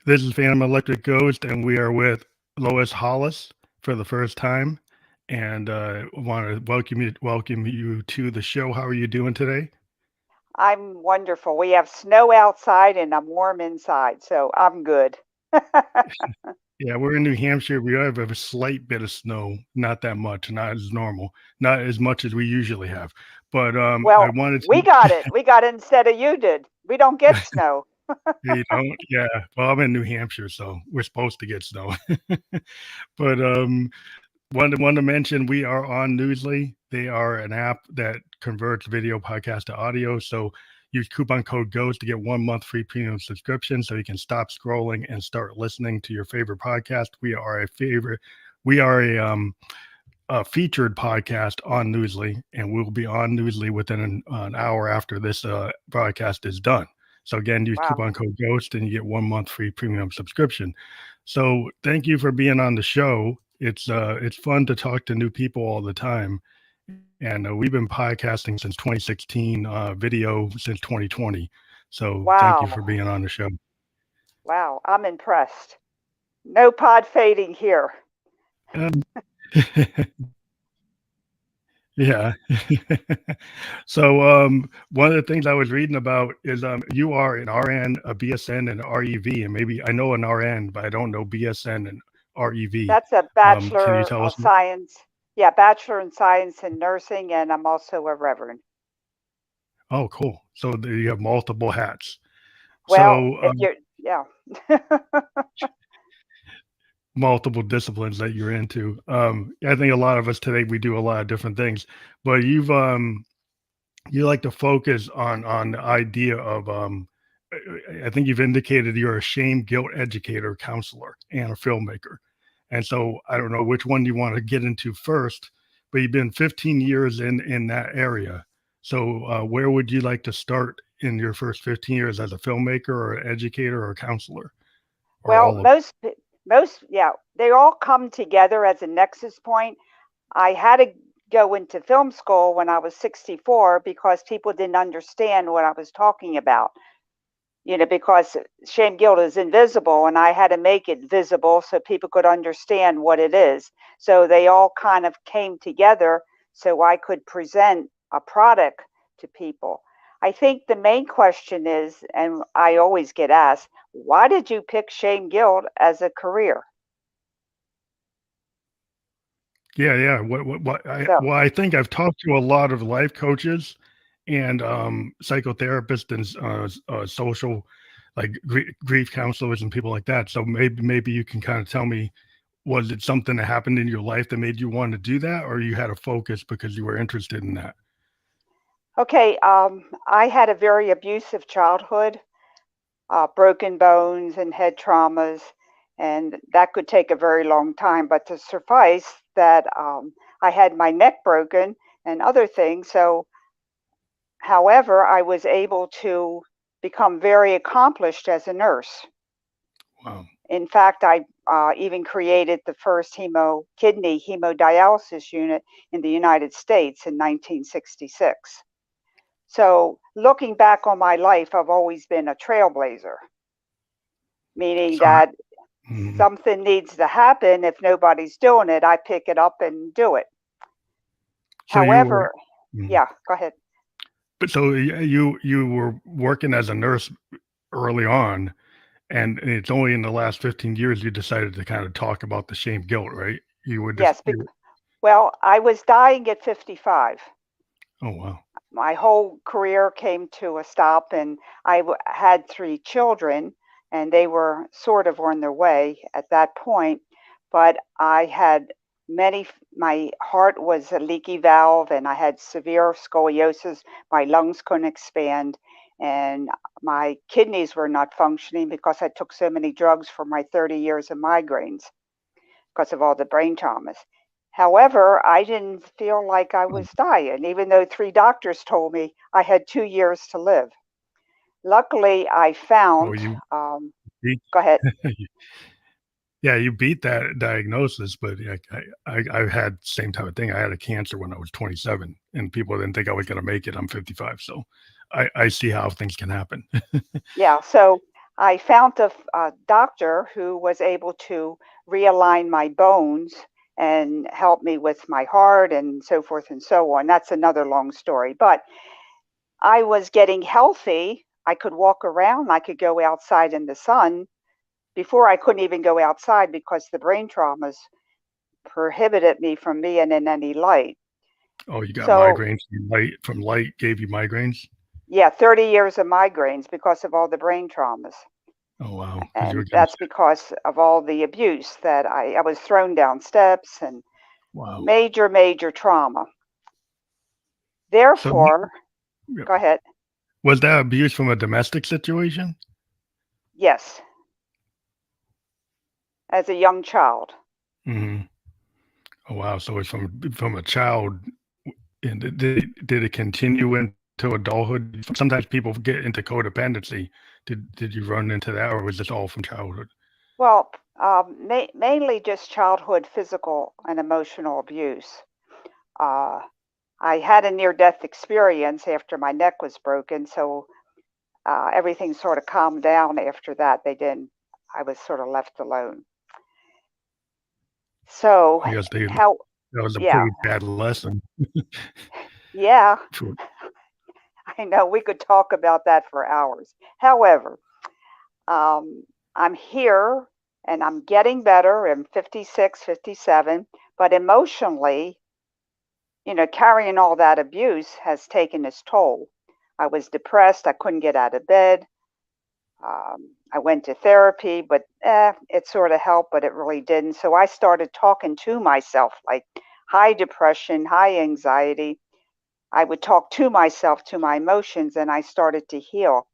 This is Phantom Electric Ghost, and we are with Lois Hollis for the first time. And want to welcome you to the show. How are you doing today? I'm wonderful. We have snow outside and I'm warm inside, so I'm good. Yeah, we're in New Hampshire. We have a slight bit of snow, not that much, not as normal, not as much as we usually have. But I Well, wanted we to, got it. We got it instead of you did. We don't get snow. yeah. Well, I'm in New Hampshire, so we're supposed to get snow. But want to mention we are on Newsly. They are an app that converts video podcast to audio. So use coupon code GHOST to get 1 month free premium subscription so you can stop scrolling and start listening to your favorite podcast. We are a featured podcast on Newsly, and we'll be on Newsly within an hour after this broadcast is done. So again, use Wow. coupon code GHOST and you get 1 month free premium subscription. So thank you for being on the show. It's fun to talk to new people all the time, and we've been podcasting since 2016, video since 2020. So thank you for Wow. being on the show. Wow. I'm impressed. No pod fading here. Um, yeah. So one of the things I was reading about is you are an RN, a BSN, and REV, and maybe I know an RN, but I don't know BSN and REV. That's a Can you bachelor tell of us? science. Yeah, bachelor in science and nursing, and I'm also a reverend. Oh, cool. So you have multiple hats. Well, So if you're, yeah. multiple disciplines that you're into. I think a lot of us today we do a lot of different things, but you like to focus on the idea of I think you've indicated you're a shame guilt educator, counselor, and a filmmaker. And so I don't know which one you want to get into first, but you've been 15 years in that area. So where would you like to start in your first 15 years as a filmmaker or an educator or a counselor or Well, all of yeah, they all come together as a nexus point. I had to go into film school when I was 64 because people didn't understand what I was talking about. Because shame guilt is invisible, and I had to make it visible so people could understand what it is. So they all kind of came together so I could present a product to people. I think the main question is, and I always get asked, why did you pick shame guilt as a career? Yeah. So, Well, I think I've talked to a lot of life coaches and psychotherapists and social, like grief counselors and people like that. So maybe you can kind of tell me, was it something that happened in your life that made you want to do that, or you had a focus because you were interested in that? okay, I had a very abusive childhood, broken bones and head traumas, and that could take a very long time. But to suffice that, I had my neck broken and other things. So, however, I was able to become very accomplished as a nurse. Wow. In fact, I even created the first kidney hemodialysis unit in the United States in 1966. So, looking back on my life, I've always been a trailblazer, meaning So, that mhm. something needs to happen. If nobody's doing it, I pick it up and do it. So you were, However, mhm. yeah, go ahead. But so you were working as a nurse early on, and it's only in the last 15 years you decided to kind of talk about the shame guilt, right? You were just Yes, well, I was dying at 55. oh wow. My whole career came to a stop, and had 3 children, and they were sort of on their way at that point. But I had my heart was a leaky valve, and I had severe scoliosis. My lungs couldn't expand, and my kidneys were not functioning because I took so many drugs for my 30 years of migraines because of all the brain traumas. However, I didn't feel like I Oh, was dying, even though 3 doctors told me I had 2 years to live. Luckily, I oh, found, you beat go ahead. yeah, you beat that diagnosis, but yeah, I had the same type of thing. I had a cancer when I was 27, and people didn't think I was going to make it. I'm 55, so I see how things can happen. Yeah, so I found a doctor who was able to realign my bones and help me with my heart and so forth and so on. That's another long story. But I was getting healthy. I could walk around. I could go outside in the sun. Before I couldn't even go outside because the brain traumas prohibited me from being in any light. Oh, you got So, migraines from light. From light gave you migraines. yeah, 30 years of migraines because of all the brain traumas. Oh wow, because you were And getting that's sick. because of all the abuse that I was thrown down steps and Wow. major, major trauma. So Therefore, yeah. go ahead. Was that abuse from a domestic situation? Yes, as a young child. Hmm. Oh wow. So it's from a child. And did it continue into adulthood? Sometimes people get into codependency. Did you run into that, or was this all from childhood? Well, mainly just childhood physical and emotional abuse. Uh, I had a near death experience after my neck was broken, so everything sort of calmed down after that. They didn't, I was sort of left alone. So, I guess how, that was a yeah, pretty bad lesson. yeah, For, I know we could talk about that for hours. However, um, I'm here and I'm getting better. I'm 56, 57, but emotionally, carrying all that abuse has taken its toll. I was depressed. I couldn't get out of bed. I went to therapy, but it sort of helped, but it really didn't. So I started talking to myself like high depression, high anxiety. I would talk to myself, to my emotions, and I started to heal.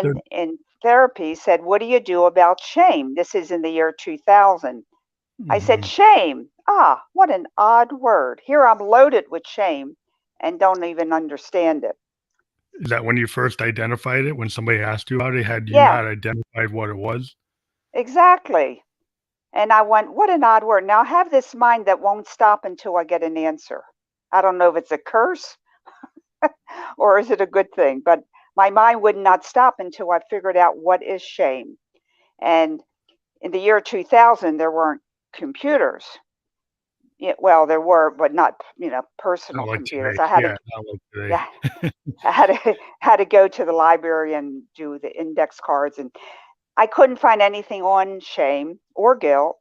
so, Someone in therapy said, "What do you do about shame?" This is in the year 2000. I said, mhm. "Shame. Ah, what an odd word. Here I'm loaded with shame and don't even understand it." Is that when you first identified it? When somebody asked you about it, had you Yeah, not identified what it was? exactly. And I went, "What an odd word." Now I have this mind that won't stop until I get an answer. I don't know if it's a curse or is it a good thing, but my mind would not stop until I figured out what is shame. And in the year 2000, there weren't computers. Yeah, well, there were, but not, Not personal like computers. today. I had to, Yeah, not like yeah, today. I had to go to the library and do the index cards, and I couldn't find anything on shame or guilt,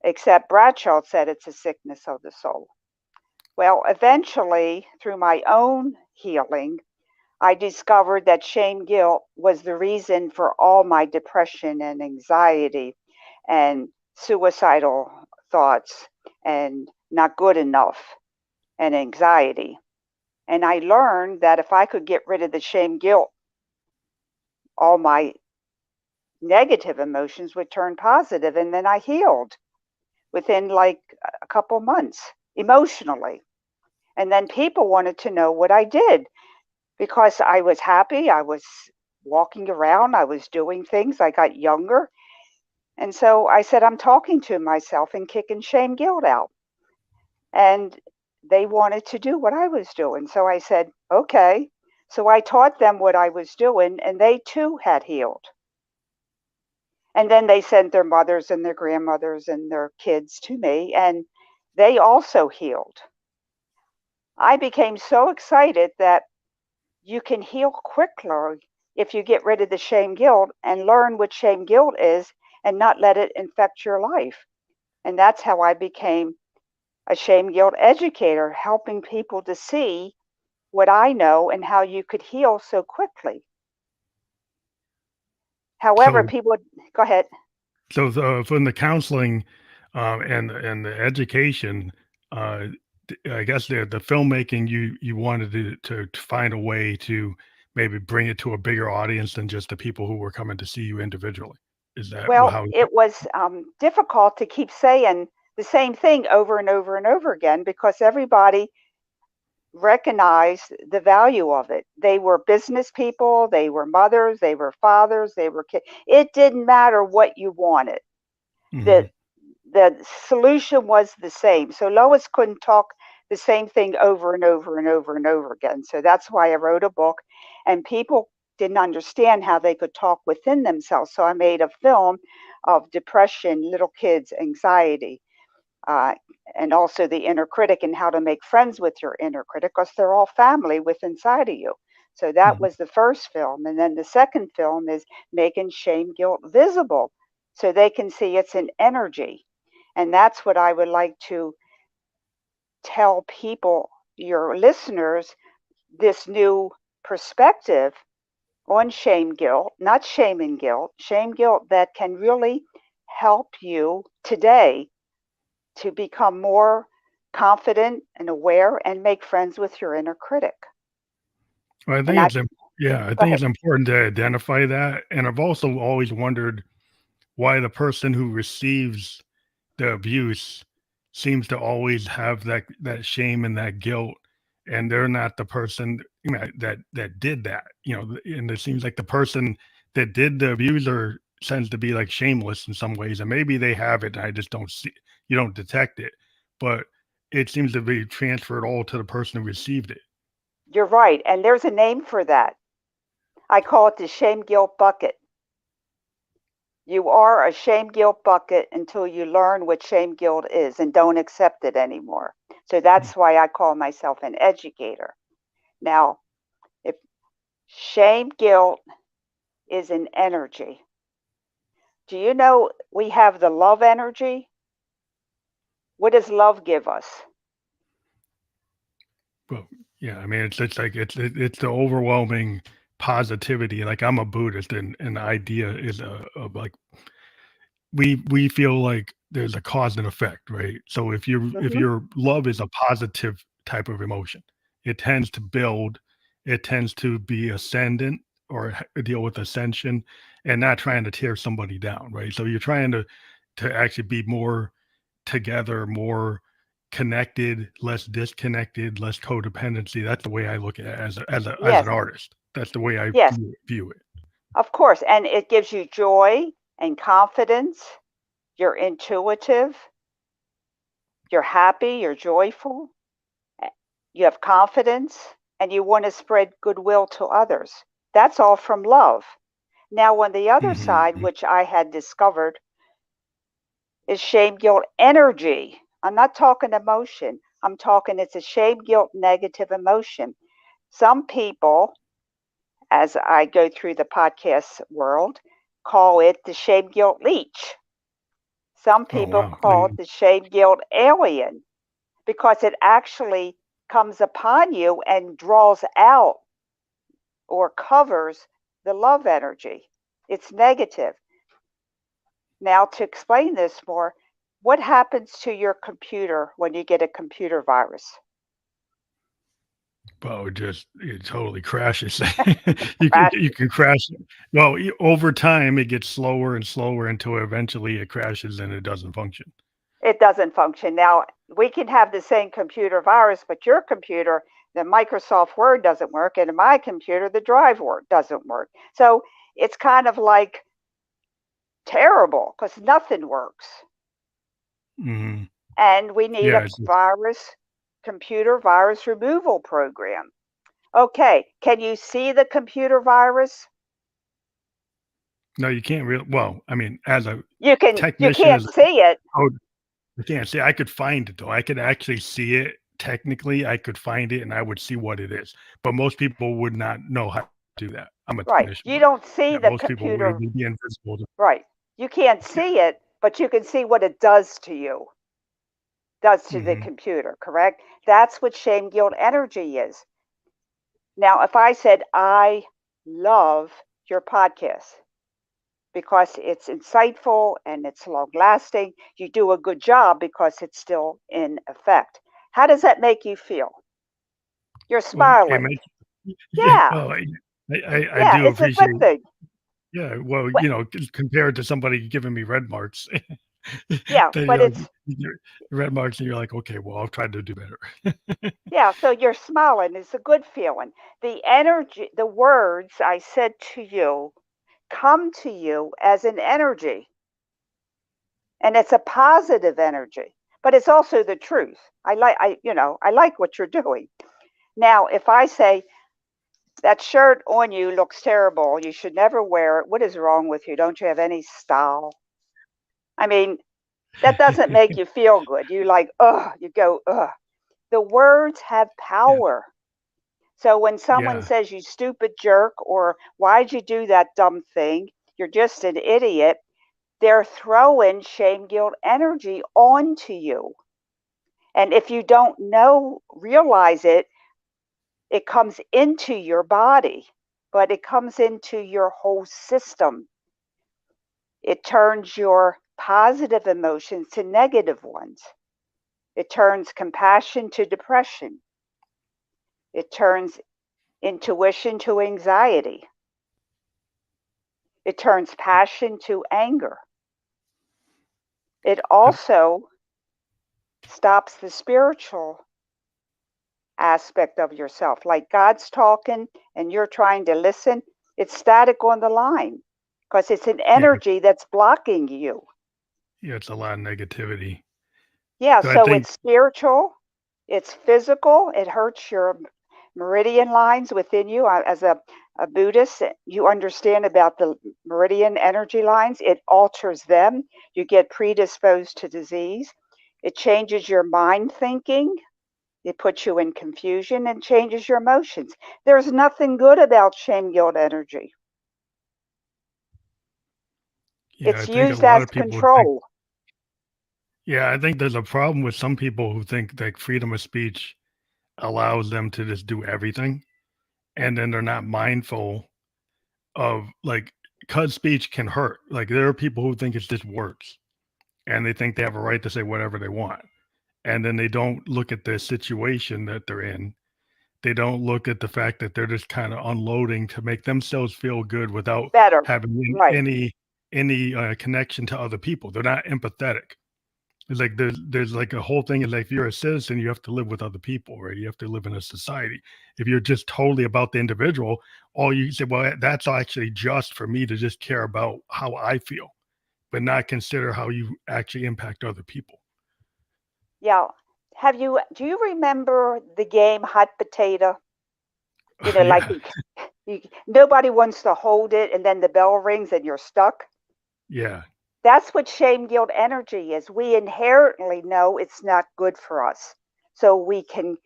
except Bradshaw said it's a sickness of the soul. Well, eventually, through my own healing, I discovered that shame guilt was the reason for all my depression and anxiety and suicidal thoughts and not good enough and anxiety. And I learned that if I could get rid of the shame guilt, all my negative emotions would turn positive, and then I healed within like a couple months emotionally. And then people wanted to know what I did because I was happy. I was walking around, I was doing things, I got younger. And so I said, I'm talking to myself and kicking shame guilt out. And they wanted to do what I was doing. So I said, okay. So I taught them what I was doing, and they too had healed. And then they sent their mothers and their grandmothers and their kids to me, and they also healed. I became so excited that you can heal quickly if you get rid of the shame guilt and learn what shame guilt is and not let it infect your life. And that's how I became a shame guilt educator, helping people to see what I know and how you could heal so quickly. However, So, people go ahead. from the counseling, and the education, uh, I guess the filmmaking, you wanted to find a way to maybe bring it to a bigger audience than just the people who were coming to see you individually. Is that Well, how? it was difficult to keep saying the same thing over and over and over again because everybody recognized the value of it. They were business people, they were mothers, they were fathers, they were kids. It didn't matter what you wanted. The Mhm. the solution was the same. So Lois couldn't talk the same thing over and over and over and over again. So that's why I wrote a book, and people didn't understand how they could talk within themselves. So I made a film of depression, little kids, anxiety, and also the inner critic and how to make friends with your inner critic, because they're all family within inside of you. So that Mhm. was the first film. And then the second film is making shame, guilt visible so they can see it's an energy. And that's what I would like to tell people, your listeners, this new perspective on shame guilt, not shame guilt that can really help you today to become more confident and aware and make friends with your inner critic. Well, I And think I, it's yeah, I go think ahead. it's important to identify that, and I've also always wondered why the person who receives the abuse seems to always have that shame and that guilt, and they're not the person, that did that, and it seems like the person that did the abuser tends to be, like, shameless in some ways, and maybe they have it, and I just don't see you don't detect it, but it seems to be transferred all to the person who received it. You're right. And there's a name for that. I call it the shame guilt bucket. You are a shame guilt bucket until you learn what shame guilt is and don't accept it anymore. So Mm. that's why I call myself an educator. Now, if shame guilt is an energy, do you know we have the love energy? What does love give us? Well, yeah, I mean, it's the overwhelming positivity. Like, I'm a Buddhist, and the idea is of like we feel like there's a cause and effect, right? So if Hmm. your love is a positive type of emotion, it tends to build, it tends to be ascendant or deal with ascension, and not trying to tear somebody down, right? So you're trying to actually be more together, more connected, less disconnected, less codependency. That's the way I look at it as Yes, an artist. That's the way I yes, view it. of course. And it gives you joy and confidence. You're intuitive, you're happy, you're joyful, you have confidence, and you want to spread goodwill to others. That's all from love. Now, on the other side, Mhm. which I had discovered, is shame, guilt, energy. I'm not talking emotion. I'm talking it's a shame, guilt, negative emotion. Some people, as I go through the podcast world, call it the shame, guilt leech. Some Oh people wow. call it the shame, guilt alien because it actually comes upon you and draws out or covers the love energy. It's negative. Now, to explain this more, what happens to your computer when you get a computer virus? Oh, it totally crashes. You Crashes. can crash it. Well, over time, it gets slower and slower until eventually it crashes and it doesn't function. It doesn't function. Now, we can have the same computer virus, but your computer, the Microsoft Word doesn't work, and in my computer, the drive doesn't work. So it's kind of like terrible because nothing works. Mhm. And we need Yeah, a it's just computer virus removal program. Okay, can you see the computer virus? no, you can't really. Well, I mean, as a You technician, can't as a see it. code, I can't say I could find it though. I could actually see it. Technically, I could find it and I would see what it is. But most people would not know how to do that. I'm a Right. technician, You but don't see yeah, the most people would computer. be invisible. Right. You can't Yeah. see it, but you can see what it does to you, does to the Hmm. computer, correct? That's what shame guilt energy is. Now, if I said, I love your podcast because it's insightful and it's long lasting, you do a good job because it's still in effect. How does that make you feel? You're Well, it smiling. makes yeah. Yeah. Well, I Yeah. do It's a good appreciate. thing. Yeah. Well, But, compared to somebody giving me red marks, yeah. then But it's, red marks, and you're like, okay, well, I'll try to do better. yeah, so you're smiling. It's a good feeling. The energy, the words I said to you come to you as an energy, and it's a positive energy, but it's also the truth. I like what you're doing. Now, if I say, That shirt on you looks terrible. You should never wear it. What is wrong with you? Don't you have any style? I mean, that doesn't make you feel good. You like, ugh, you go, ugh. The words have Yeah. power. So when someone Yeah. says, you stupid jerk, or why'd you do that dumb thing? You're just an idiot. They're throwing shame, guilt energy onto you. And if you don't realize it, it comes into your body, but it comes into your whole system. It turns your positive emotions to negative ones. It turns compassion to depression. It turns intuition to anxiety. It turns passion to anger. It I, also stops the spiritual aspect of yourself. Like God's talking and you're trying to listen, it's static on the line because it's an yeah. energy that's blocking you. Yeah. It's a lot of negativity. Yeah, So I so think, it's spiritual, it's physical, it hurts your meridian lines within you. As a Buddhist, you understand about the meridian energy lines. It alters them. You get predisposed to disease. It changes your mind thinking. It puts you in confusion and changes your emotions. There's nothing good about shame guilt energy. yeah, I It's think a used lot as of people would think, control. yeah, I think there's a problem with some people who think that freedom of speech allows them to just do everything. And then they're not mindful of like, cuz speech can hurt. Like there are people who think it's just words and they think they have a right to say whatever they want. And then they don't look at the situation that they're in. They don't look at the fact that they're just kind of unloading to make themselves feel good without Better. having Right. any connection to other people. They're not empathetic. It's like there's like a whole thing is like if you're a citizen, you have to live with other people, right? You have to live in a society. If you're just totally about the individual, all you say, well, that's actually just for me to just care about how I feel, but not consider how you actually impact other people. Yeah. Do you remember the game Hot Potato? You know, like Yeah, nobody wants to hold it and then the bell rings and you're stuck. yeah. That's what shame guilt energy is. We inherently know it's not good for us. So we can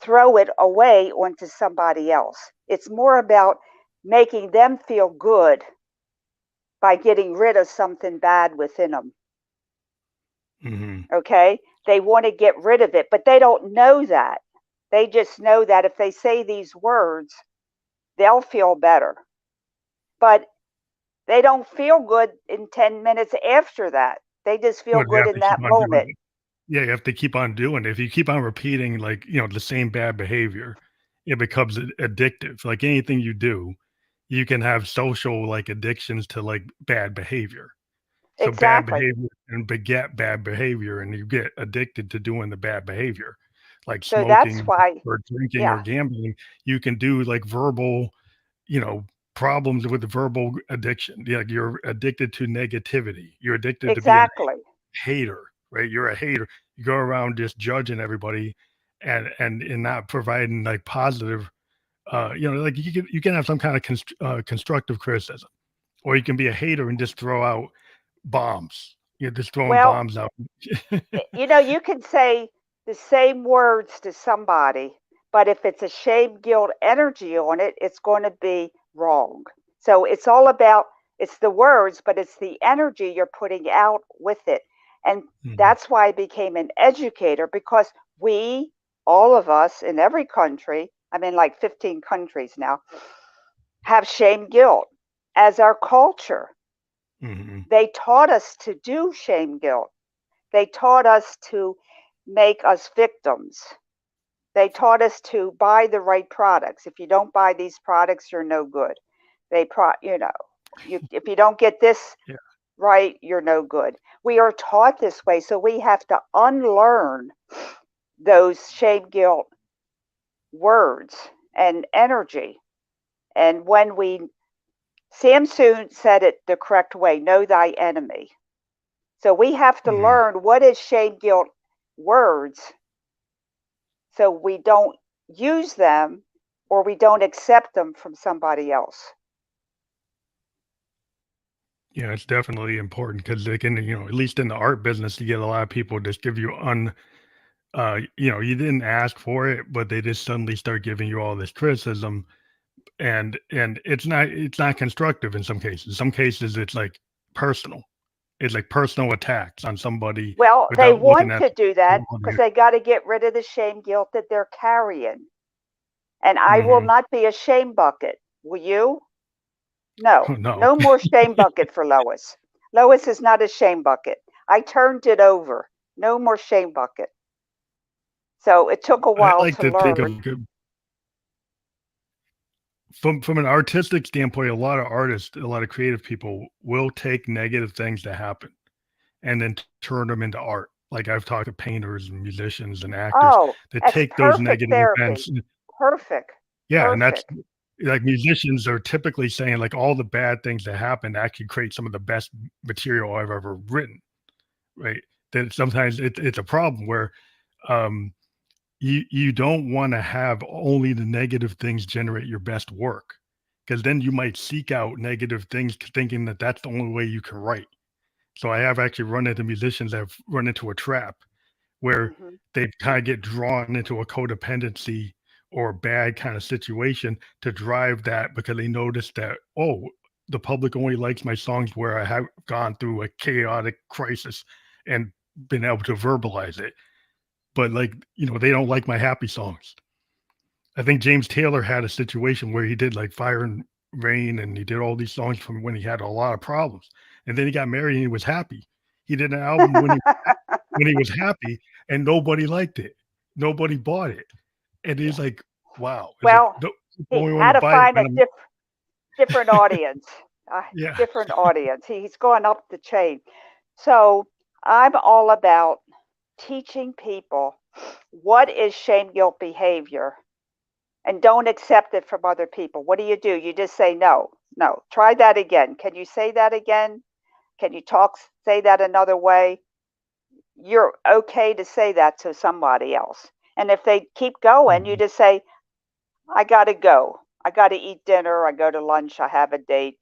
throw it away onto somebody else. It's more about making them feel good by getting rid of something bad within them. Hmm. Okay? They want to get rid of it, but they don't know that. They just know that if they say these words, they'll feel better. But they don't feel good in 10 minutes after that. They just feel But you good have in to keep that on doing moment. it. Yeah, you have to keep on doing it. If you keep on repeating, like, the same bad behavior, it becomes addictive. Like anything you do, you can have social like addictions to like bad behavior. So bad Exactly. behavior and beget bad behavior, and you get addicted to doing the bad behavior, like So that's smoking why, or drinking or yeah, gambling. You can do like verbal, you know, problems with verbal addiction. Yeah, you're addicted to negativity. You're addicted to being exactly. hater, right? You're a hater. You go around just judging everybody and not providing like positive like you can have some kind of constructive criticism, or you can be a hater and just throw out bombs. You're just throwing Well, bombs out. you can say the same words to somebody, but if it's a shame guilt energy on it, it's going to be wrong. So it's all about it's the words, but it's the energy you're putting out with it. And Mhm, that's why I became an educator because we, all of us in every country, I'm in like 15 countries now, have shame guilt as our culture. mhm, They taught us to do shame guilt. They taught us to make us victims. They taught us to buy the right products. If you don't buy these products, you're no good. If you don't get this yeah, right, you're no good. We are taught this way, so we have to unlearn those shame guilt words and energy. And when we Samson said it the correct way, know thy enemy. So we have to mhm, learn what is shame guilt words so we don't use them or we don't accept them from somebody else. Yeah, it's definitely important because they can, at least in the art business, you get a lot of people just give you you didn't ask for it, but they just suddenly start giving you all this criticism, and it's not constructive in some cases. Some cases it's like personal. It's like personal attacks on somebody Well, they without looking want at to do the that because quality. they got to get rid of the shame guilt that they're carrying. And I will Mhm. not be a shame bucket. Will you? No, Oh, no. no more shame bucket for Lois. Lois is not a shame bucket. I turned it over. No more shame bucket. So it took a I while like to to think learn. of from an artistic standpoint, a lot of artists, a lot of creative people will take negative things that happen and then turn them into art. Like I've talked to painters and musicians and actors Oh, that that's take those perfect negative therapy. events. Perfect. Yeah, and that's Perfect. like musicians are typically saying like all the bad things that happen actually create some of the best material I've ever written, right? That sometimes it's a problem where um you don't want to have only the negative things generate your best work, because then you might seek out negative things thinking that that's the only way you can write. So I have actually run into musicians that have run into a trap where Hmm. they kind of get drawn into a codependency or bad kind of situation to drive that because they notice that, oh, the public only likes my songs where I have gone through a chaotic crisis and been able to verbalize it. But like, they don't like my happy songs. I think James Taylor had a situation where he did like Fire and Rain and he did all these songs from when he had a lot of problems. And then he got married and he was happy. He did an album when he was happy and nobody liked it. Nobody bought it. And Yeah. he's like, wow. It's like, Well, no, people he only want had to to buy it find when a I'm different audience. yeah. Different audience. He's going up the chain. So I'm all about teaching people what is shame guilt behavior and don't accept it from other people. What do? You just say no, no. Try that again. Can you say that again? Can you say that another way? You're okay to say that to somebody else. And if they keep going, you Mhm. just say, I got to go. I got to eat dinner. I go to lunch. I have a date.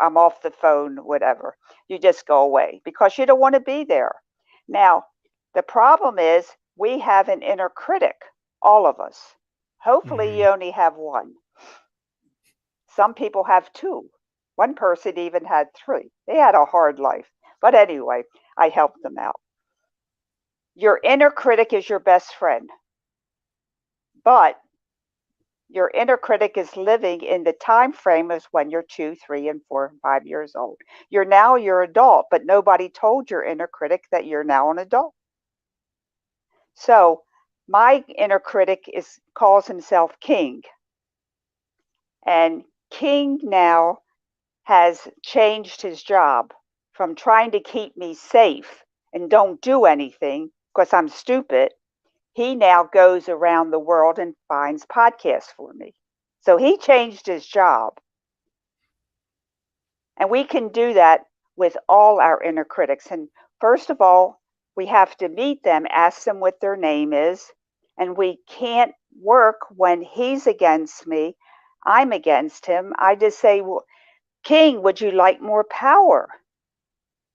I'm off the phone, whatever. You just go away because you don't want to be there. Now, the problem is we have an inner critic, all of us. Hopefully, you Mhm. only have one. Some people have two. One person even had three. They had a hard life. But anyway, I helped them out. Your inner critic is your best friend, but your inner critic is living in the time frame as when you're 2, 3, and 4, and 5 years old. You're adult, but nobody told your inner critic that you're now an adult. So my inner critic calls himself King, and King now has changed his job from trying to keep me safe and don't do anything because I'm stupid. He now goes around the world and finds podcasts for me. So he changed his job. And we can do that with all our inner critics. And first of all, we have to meet them, ask them what their name is. And we can't work when he's against me, I'm against him. I just say, well, King, would you like more power?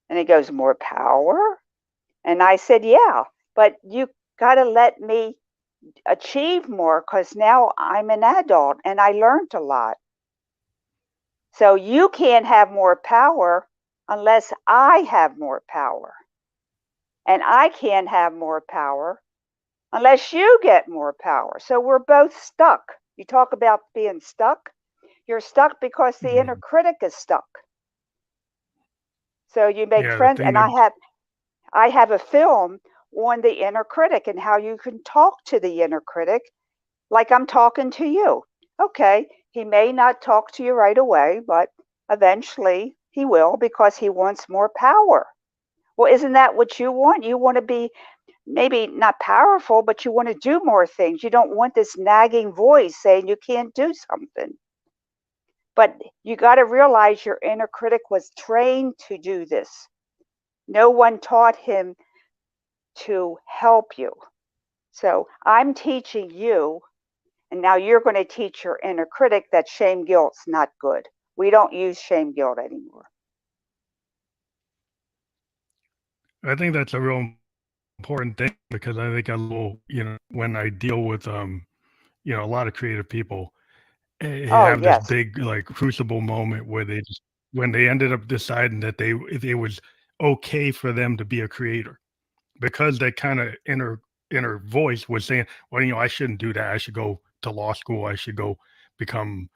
And he goes, more power? And I said, yeah, but you got to let me achieve more because now I'm an adult and I learned a lot. So you can't have more power unless I have more power. And I can't have more power unless you get more power. So we're both stuck. You talk about being stuck. You're stuck because the inner Mhm. critic is stuck. So you make Yeah, the friends, thing and that I have a film on the inner critic and how you can talk to the inner critic like I'm talking to you. Okay, he may not talk to you right away, but eventually he will because he wants more power. Well, isn't that what you want? You want to be maybe not powerful, but you want to do more things. You don't want this nagging voice saying you can't do something. But you got to realize your inner critic was trained to do this. No one taught him to help you. So I'm teaching you And now you're going to teach your inner critic that shame guilt's not good. We don't use shame guilt anymore. I think that's a real important thing because I think a little, when I deal with, a lot of creative people, Oh, have this yes. big like crucible moment where they just when they ended up deciding that it was okay for them to be a creator because that kind of inner voice was saying, well, I shouldn't do that. I should go to law school. I should go become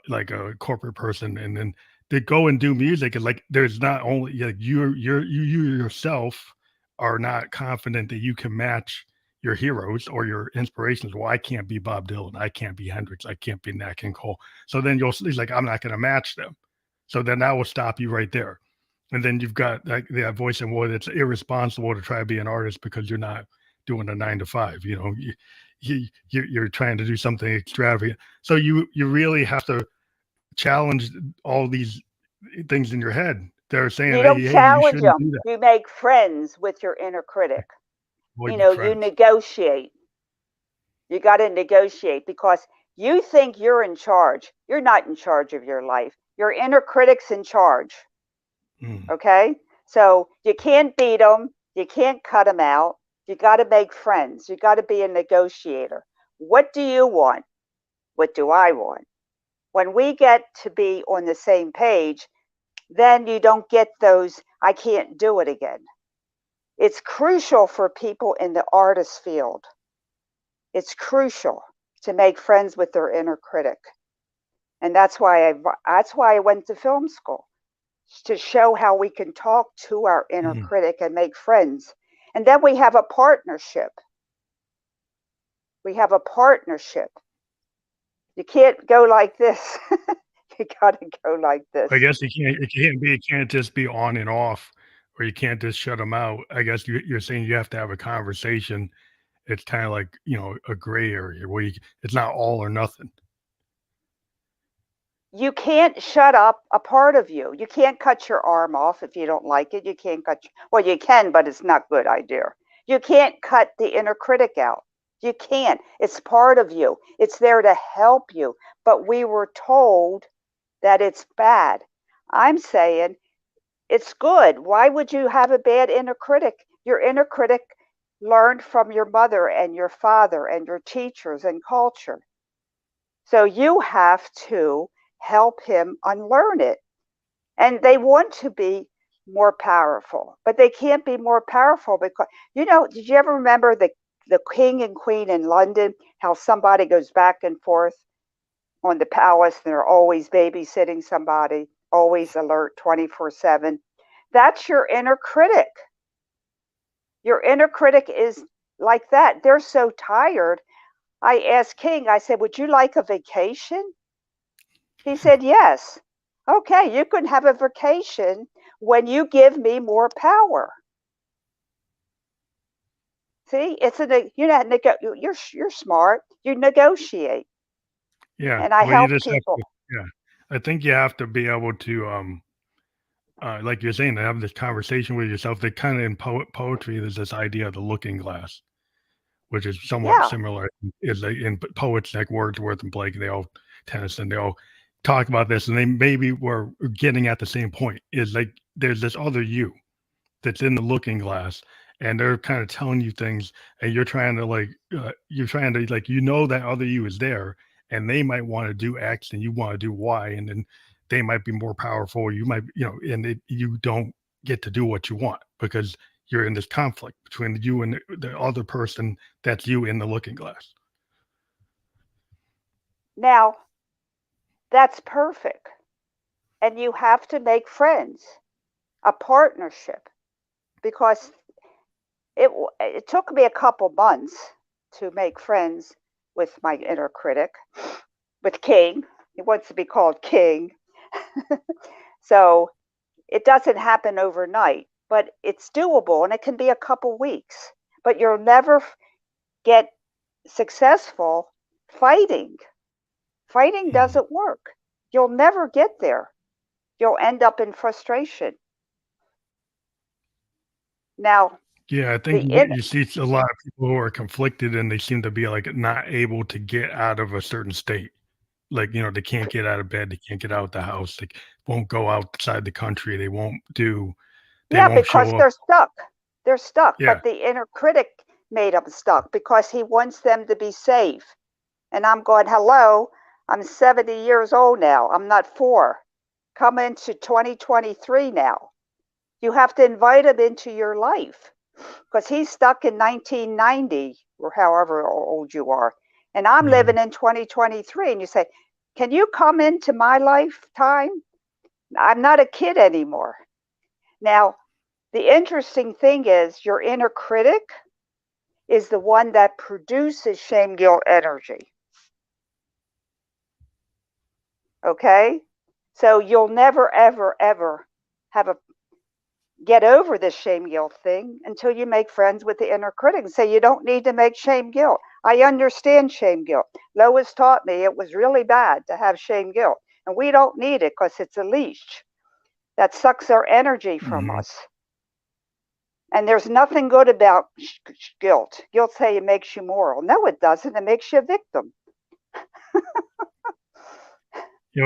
like a corporate person, and then to go and do music is like there's not only like you yourself are not confident that you can match your heroes or your inspirations. Well, I can't be Bob Dylan. I can't be Hendrix. I can't be Nat King Cole. So then it's like, I'm not going to match them. So then that will stop you right there. And then you've got like that voice and well, it's irresponsible to try to be an artist because you're not doing a 9 to 5. You're trying to do something extravagant. So you really have to challenge all these things in your head. They're saying, You hey, don't hey, you challenge shouldn't them. do that. You make friends with your inner critic. Avoid You friends. negotiate. You got to negotiate because you think you're in charge. You're not in charge of your life. Your inner critic's in charge. Mm. Okay? So you can't beat them. You can't cut them out. You got to make friends. You got to be a negotiator. What do you want? What do I want? When we get to be on the same page, then you don't get those, I can't do it again. It's crucial for people in the artist field. It's crucial to make friends with their inner critic. And that's why I went to film school, to show how we can talk to our inner critic and make friends. And then we have a partnership. We have a partnership. You can't go like this. You got to go like this. I guess it can't just be on and off, or you can't just shut them out. I guess you're saying you have to have a conversation. It's kind of like, a gray area where it's not all or nothing. You can't shut up a part of you. You can't cut your arm off if you don't like it. You can't well, you can, but it's not a good idea. You can't cut the inner critic out. You can't. It's part of you. It's there to help you. But we were told that it's bad. I'm saying it's good. Why would you have a bad inner critic? Your inner critic learned from your mother and your father and your teachers and culture. So you have to help him unlearn it. And they want to be more powerful, but they can't be more powerful because, did you ever remember the king and queen in London, how somebody goes back and forth on the palace and they're always babysitting somebody, always alert 24/7? That's your inner critic. Your inner critic is like that. They're so tired. I asked King, I said, would you like a vacation? He said, yes. Okay, you can have a vacation when you give me more power. See, it's you're smart. You negotiate. Yeah. And I Well, you help just have people. to, yeah. I think you have to be able to, like you're saying, to have this conversation with yourself. That kind of in poetry, there's this idea of the looking glass, which is somewhat Yeah. similar. Is in poets like Wordsworth and Blake, Tennyson, they all talk about this, and they maybe were getting at the same point. Is like there's this other you that's in the looking glass, and they're kind of telling you things, and you're trying to that other you is there, and they might want to do X and you want to do Y, and then they might be more powerful. You might, and you don't get to do what you want because you're in this conflict between you and the other person that's you in the looking glass. Now, that's perfect. And you have to make friends, a partnership, because it took me a couple months to make friends with my inner critic, with King. He wants to be called King. So it doesn't happen overnight, but it's doable and it can be a couple weeks. But you'll never get successful fighting. Fighting doesn't work. You'll never get there. You'll end up in frustration. Now, Yeah, I think The in you see a lot of people who are conflicted and they seem to be like not able to get out of a certain state. Like, they can't get out of bed, they can't get out the house, they won't go outside the country, they Yeah, won't because show up. they're stuck. They're stuck, Yeah. but the inner critic made them stuck because he wants them to be safe. And I'm going, hello, I'm 70 years old now. I'm not 4. Come into 2023 now. You have to invite him into your life because he's stuck in 1990 or however old you are. And I'm Mhm. living in 2023. And you say, can you come into my lifetime? I'm not a kid anymore. Now, the interesting thing is your inner critic is the one that produces shame guilt energy. Okay? So you'll never, ever, ever have a get over this shame guilt thing until you make friends with the inner critic and say, you don't need to make shame guilt. I understand shame guilt. Lois taught me it was really bad to have shame guilt. And we don't need it because it's a leash that sucks our energy from Mhm. us. And there's nothing good about guilt. Guilt say it makes you moral. No, it doesn't. It makes you a victim.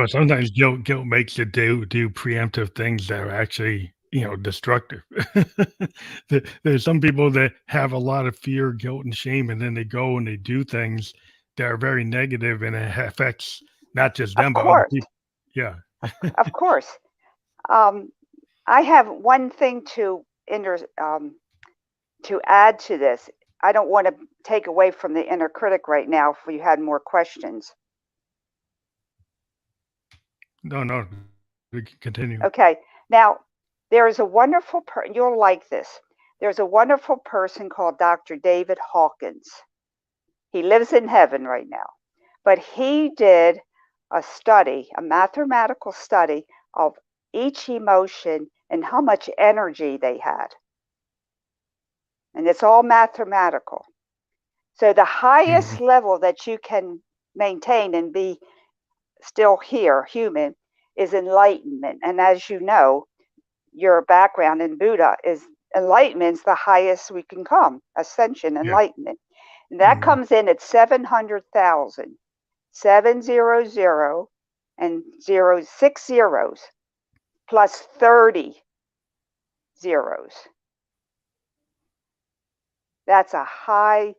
Sometimes guilt makes you do preemptive things that are actually, destructive. There's some people that have a lot of fear, guilt, and shame, and then they go and they do things that are very negative, and it affects not just Of them, but other course, people. Yeah. of course. Um, I have one thing to add to this. I don't want to take away from the inner critic right now. If you had more questions, No, no, we can continue. okay. Now there is a wonderful you'll like this. There's a wonderful person called Dr. David Hawkins. He lives in heaven right now, but he did a study, a mathematical study of each emotion and how much energy they had. And it's all mathematical. So the highest Mhm. level that you can maintain and be still here, human, is enlightenment. And as you know, your background in Buddha is enlightenment's the highest we can come, ascension, Yeah. enlightenment. And that Mhm. comes in at 700,000, 700 and 6 zeros plus 30 zeros. That's a high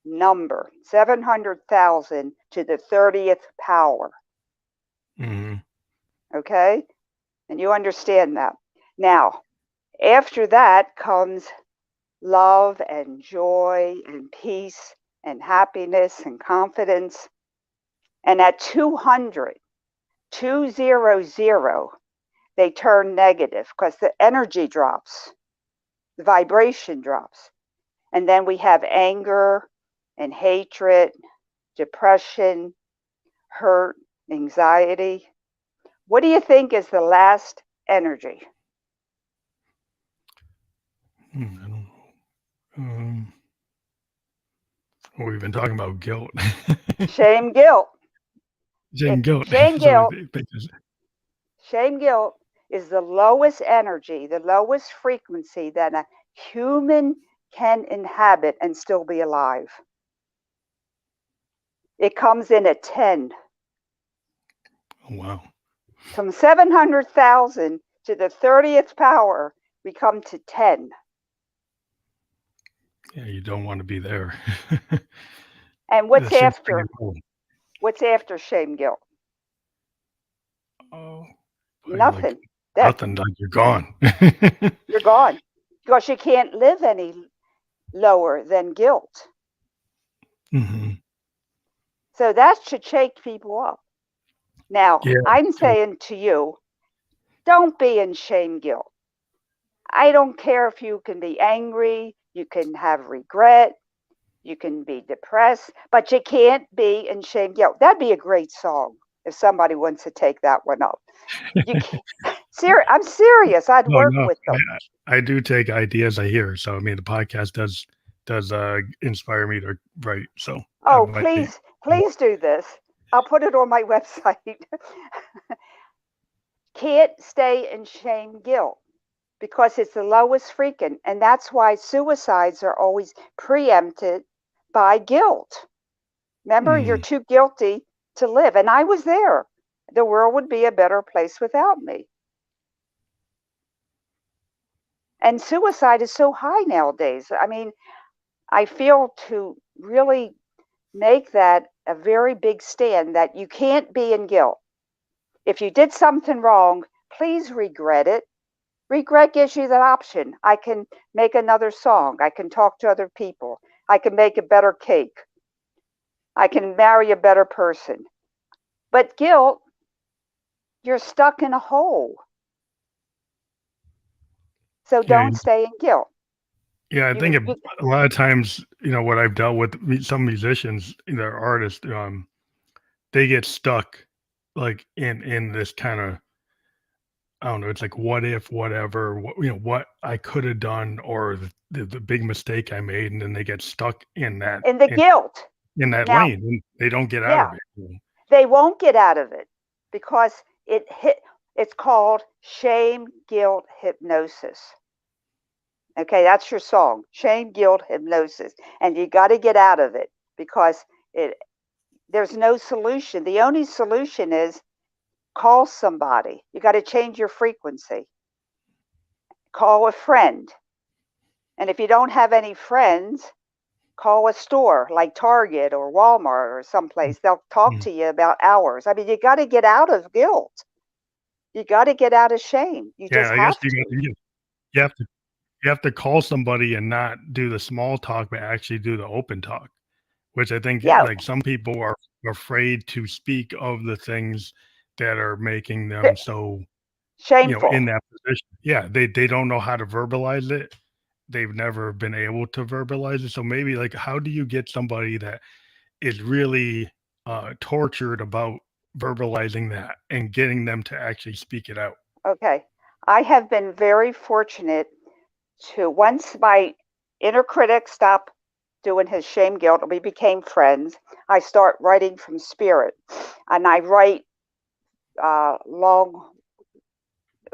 number, 700,000 to the 30th power. Mhm. Okay? And you understand that. Now, after that comes love and joy and peace and happiness and confidence. And at 200, 200, they turn negative because the energy drops, the vibration drops. And then we have anger and hatred, depression, hurt, anxiety. What do you think is the last energy? I don't know. Um, we've been talking about guilt. Shame, guilt. Shame, guilt. Shame, So guilt, shame, guilt is the lowest energy, the lowest frequency that a human can inhabit and still be alive. It comes in at 10. oh, wow. From 700,000 to the 30th power, we come to 10. Yeah, you don't want to be there. And As soon as you go, what's after shame, guilt? oh, like Nothing. Death. nothing, like you're gone. You're gone because you can't live any lower than guilt. Mhm. So that should shake people up. Now, Yeah. I'm So, saying to you, don't be in shame guilt. I don't care if you can be angry, you can have regret, you can be depressed, but you can't be in shame guilt. That'd be a great song if somebody wants to take that one up. You can't. I'm serious. I'd no, work no, with them. I do take ideas I hear. So I mean, the podcast does inspire me to write. So I Oh, might. please, please do this. I'll put it on my website. Can't stay in shame guilt. because it's the lowest frequent. And that's why suicides are always preempted by guilt. Remember, you're Mm, too guilty to live. And I was there. The world would be a better place without me. And suicide is so high nowadays. I mean, I feel to really make that a very big stand that you can't be in guilt. If you did something wrong, please regret it. Regret gives you that option. I can make another song. I can talk to other people. I can make a better cake. I can marry a better person. But guilt, you're stuck in a hole. So yeah, don't stay in guilt. yeah. I think You a lot of times, what I've dealt with some musicians, they're artists, they get stuck like in this kind of, I don't know, it's like what if, whatever, what I could have done, or the big mistake I made, and then they get stuck in that in the guilt. in that Now, lane, and they don't get out yeah, of it. they won't get out of it because it's called shame, guilt, hypnosis. Okay, that's your song. Shame, guilt, hypnosis. And you got to get out of it because it there's no solution. The only solution is call somebody. You got to change your frequency. Call a friend. And if you don't have any friends, call a store like Target or Walmart or someplace. They'll talk Mhm. to you about hours. I mean, you got to get out of guilt. You got to get out of shame. You Yeah, just I guess have to. you have to you have to call somebody and not do the small talk, but actually do the open talk, which I think, Yeah, like, some people are afraid to speak of the things that are making them so, in shameful. that position. Yeah, they don't know how to verbalize it. They've never been able to verbalize it. So maybe, like, how do you get somebody that is really, tortured about verbalizing that and getting them to actually speak it out? Okay. I have been very fortunate to, once my inner critic stopped doing his shame guilt and we became friends, I start writing from spirit. And I write long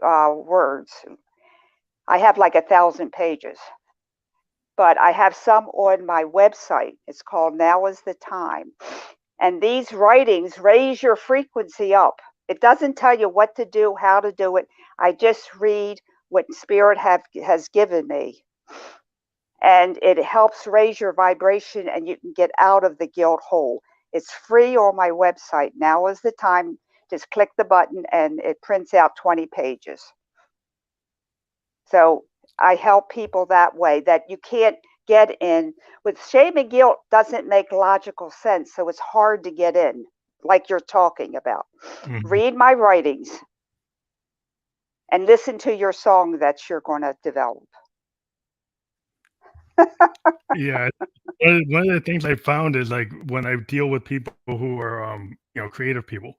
words. I have like 1,000 pages, but I have some on my website. It's called Now is the Time. And these writings raise your frequency up. It doesn't tell you what to do, how to do it. I just read what Spirit has given me. And it helps raise your vibration and you can get out of the guilt hole. It's free on my website. Now is the time. Just click the button and it prints out 20 pages. So I help people that way, that you can't get in. With shame and guilt doesn't make logical sense, so it's hard to get in, like you're talking about. Mhm. Read my writings and listen to your song that you're going to develop. Yeah. One of the things I found is, like, when I deal with people who are, creative people,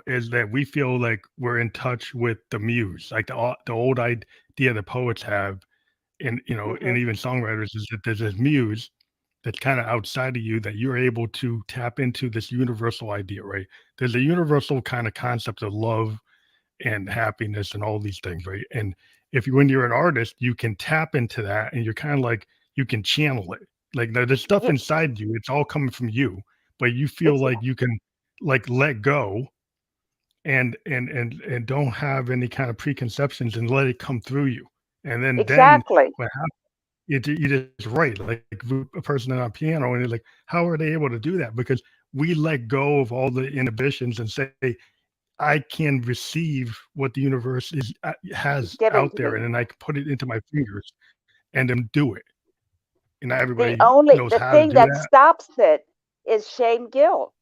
is that we feel like we're in touch with the muse, like the old idea that poets have, and, and Hmm. even songwriters, is that there's this muse that's kind of outside of you, that you're able to tap into this universal idea, right? There's a universal kind of concept of love and happiness and all these things, right? And when you're an artist, you can tap into that, and you're kind of like, you can channel it. Like, there's stuff Yeah, inside you, it's all coming from you, but you feel it's like you can, like, let go, and don't have any kind of preconceptions, and let it come through you. And then exactly. what happens, you just write like a person on a piano, and you're like, how are they able to do that? Because we let go of all the inhibitions and say, I can receive what the universe has Given out to there, me. and then I can put it into my fingers and then do it. And not The everybody only knows the how to thing do that that. stops it is shame guilt.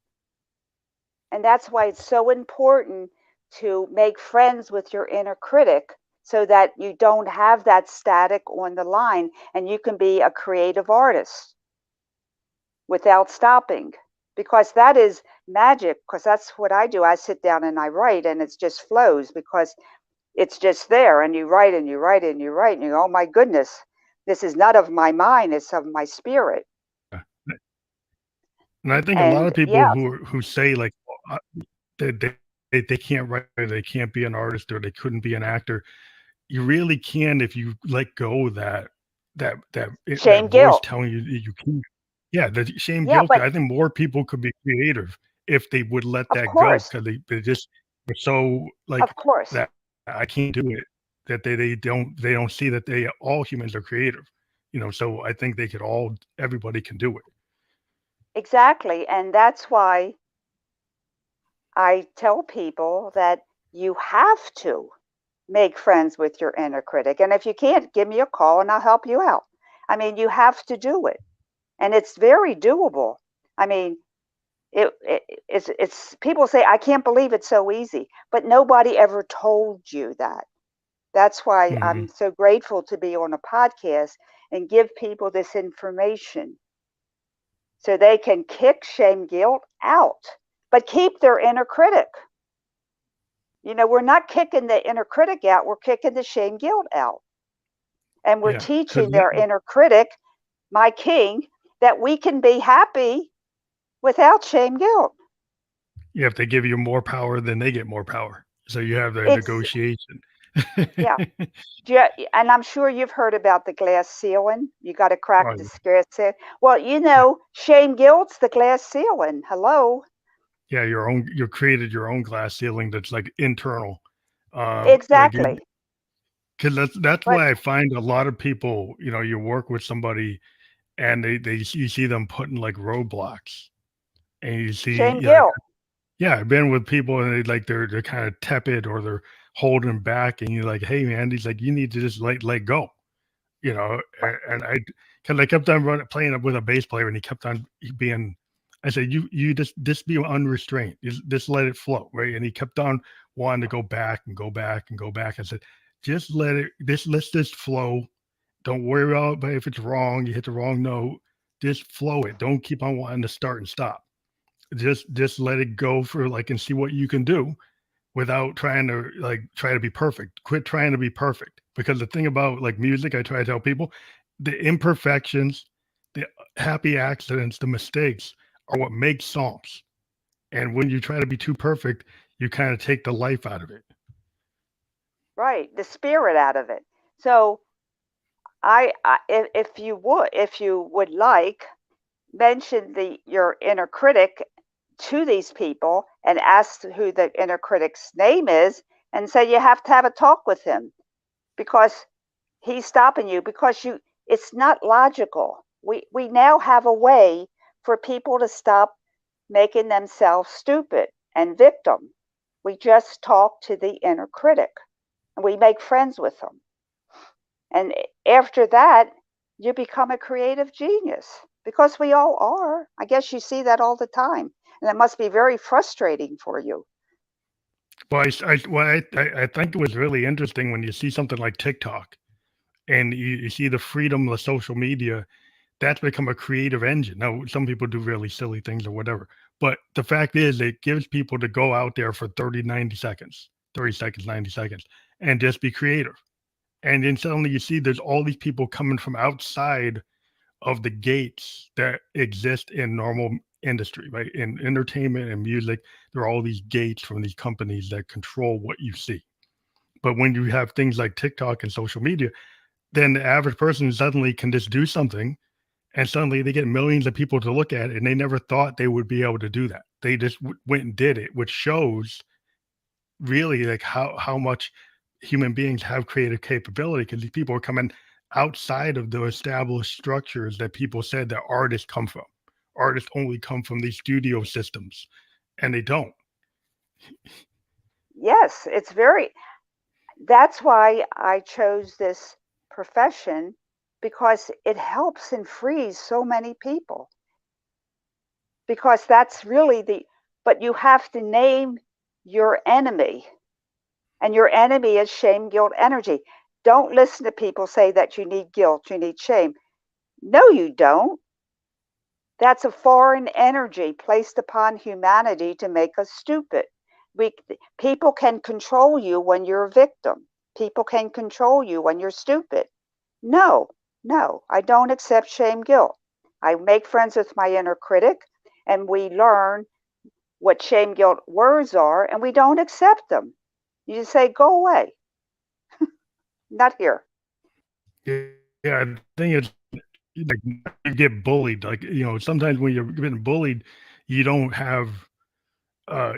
And that's why it's so important to make friends with your inner critic so that you don't have that static on the line and you can be a creative artist without stopping. Because that is magic, because that's what I do. I sit down and I write and it just flows because it's just there and you write and you write and you write and you go, oh my goodness, this is not of my mind, it's of my spirit. Yeah. And I think a lot And of people yeah, who say, like, that they can't write, or they can't be an artist, or they couldn't be an actor, you really can if you let go of that Shame, voice guilt. telling you that you can't. Yeah, the shame, Yeah, guilt. but I think more people could be creative if they would let of that go course, because they just are so like of course. that. I can't do it. That they don't see that they all humans are creative. So I think they could all everybody can do it. Exactly. And that's why I tell people that you have to make friends with your inner critic. And if you can't, give me a call and I'll help you out. I mean, you have to do it. And it's very doable. I mean, it's people say, I can't believe it's so easy, but nobody ever told you that. That's why Hmm. I'm so grateful to be on a podcast and give people this information so they can kick shame guilt out, but keep their inner critic. We're not kicking the inner critic out, we're kicking the shame guilt out. And we're Yeah, because teaching their inner critic, my king, that we can be happy without shame guilt. if they give you more power, then they get more power. So you have the Ex- negotiation. yeah. And I'm sure you've heard about the glass ceiling. You got to crack Oh, the glass ceiling. Well, yeah. shame guilt's the glass ceiling. Hello. Yeah, you created your own glass ceiling that's like internal. Like Exactly. because that's But why I find a lot of people, you work with somebody and you see them putting like roadblocks and you see shame like guilt. yeah, I've been with people and they're kind of tepid or they're holding back and you're like, hey man, he's like, you need to just let go. And because I kept on playing with a bass player, and he kept on being. I said, "You just be unrestrained. Just let it flow, right?" And he kept on wanting to go back and go back and go back. I said, "Just let it. Let this flow. Don't worry about if it's wrong. You hit the wrong note. Just flow it. Don't keep on wanting to start and stop. Just let it go for like and see what you can do." Without trying to try to be perfect. Quit trying to be perfect. Because the thing about like music, I try to tell people, the imperfections, the happy accidents, the mistakes are what makes songs. And when you try to be too perfect, you kind of take the life out of it. Right. The spirit out of it. So if you would like, mention your inner critic to these people and ask who the inner critic's name is and say you have to have a talk with him because he's stopping you because it's not logical. We now have a way for people to stop making themselves stupid and victim. We just talk to the inner critic and we make friends with them. And after that, you become a creative genius because we all are. I guess you see that all the time. And it must be very frustrating for you. Well, I think it was really interesting when you see something like TikTok and you see the freedom of social media that's become a creative engine. Now, some people do really silly things or whatever, but the fact is, it gives people to go out there for 30, 90 seconds, 30 seconds, 90 seconds, and just be creative. And then suddenly you see there's all these people coming from outside of the gates that exist in normal industry, right? In entertainment and music, there are all these gates from these companies that control what you see. But when you have things like TikTok and social media, then the average person suddenly can just do something and suddenly they get millions of people to look at it and they never thought they would be able to do that. They just went and did it, which shows really like how much human beings have creative capability because these people are coming outside of the established structures that people said that artists come from. Artists only come from these studio systems and they don't. Yes, that's why I chose this profession because it helps and frees so many people. Because that's really but you have to name your enemy. And your enemy is shame, guilt, energy. Don't listen to people say that you need guilt, you need shame. No, you don't. That's a foreign energy placed upon humanity to make us stupid. We, people can control you when you're a victim. People can control you when you're stupid. No, no, I don't accept shame, guilt. I make friends with my inner critic and we learn what shame, guilt words are and we don't accept them. You just say, go away. Not here. Yeah, I think it's like you get bullied. Like, sometimes when you're getting bullied, you don't have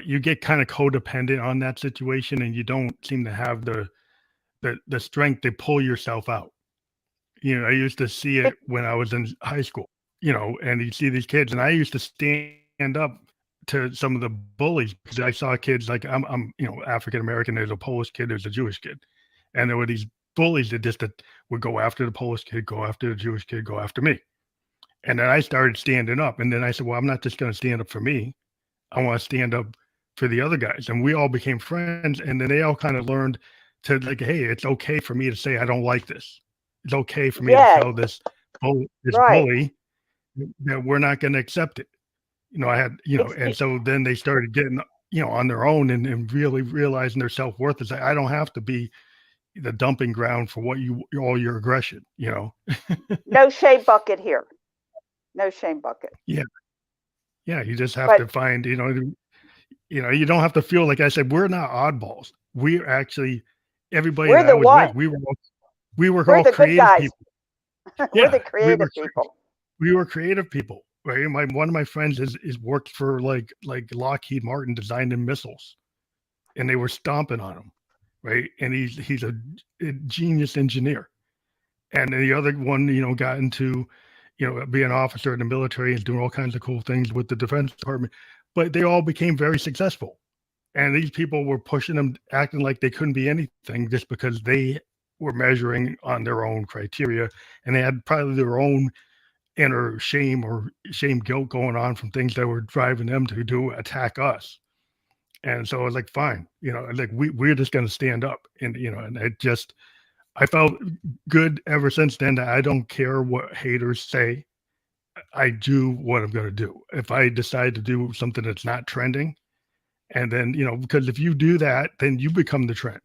you get kind of codependent on that situation, and you don't seem to have the strength to pull yourself out. I used to see it It, when I was in high school, and you see these kids, and I used to stand up to some of the bullies because I saw kids like I'm African American. There's a Polish kid, there's a Jewish kid, and there were these bullies that would go after the Polish kid, go after the Jewish kid, go after me. And then I started standing up, and then I said, well, I'm not just going to stand up for me. I want to stand up for the other guys. And we all became friends. And then they all kind of learned to like, hey, it's okay for me to say I don't like this. It's okay for me to yeah, tell this right. bully that we're not going to accept it. I had, It's and so then they started getting, on their own and really realizing their self worth is like, I don't have to be the dumping ground for all your aggression. no shame bucket here. No shame bucket. Yeah, yeah. You just have But to find, you don't have to feel like I said. We're not oddballs. We're actually everybody we're that I the was with. one. We were We're all the good creative guys. people. We're Yeah, the creative people. we were creative people. Right. One of my friends is worked for like Lockheed Martin designing missiles, and they were stomping on him. Right, and he's a genius engineer. And the other one, got into, being an officer in the military and doing all kinds of cool things with the Defense Department. But they all became very successful. And these people were pushing them, acting like they couldn't be anything just because they were measuring on their own criteria. And they had probably their own inner shame or shame guilt going on from things that were driving them to do attack us. And so I was like, fine, like we're just going to stand up. And I felt good ever since then that I don't care what haters say. I do what I'm going to do. If I decide to do something that's not trending, and then, because if you do that, then you become the trend.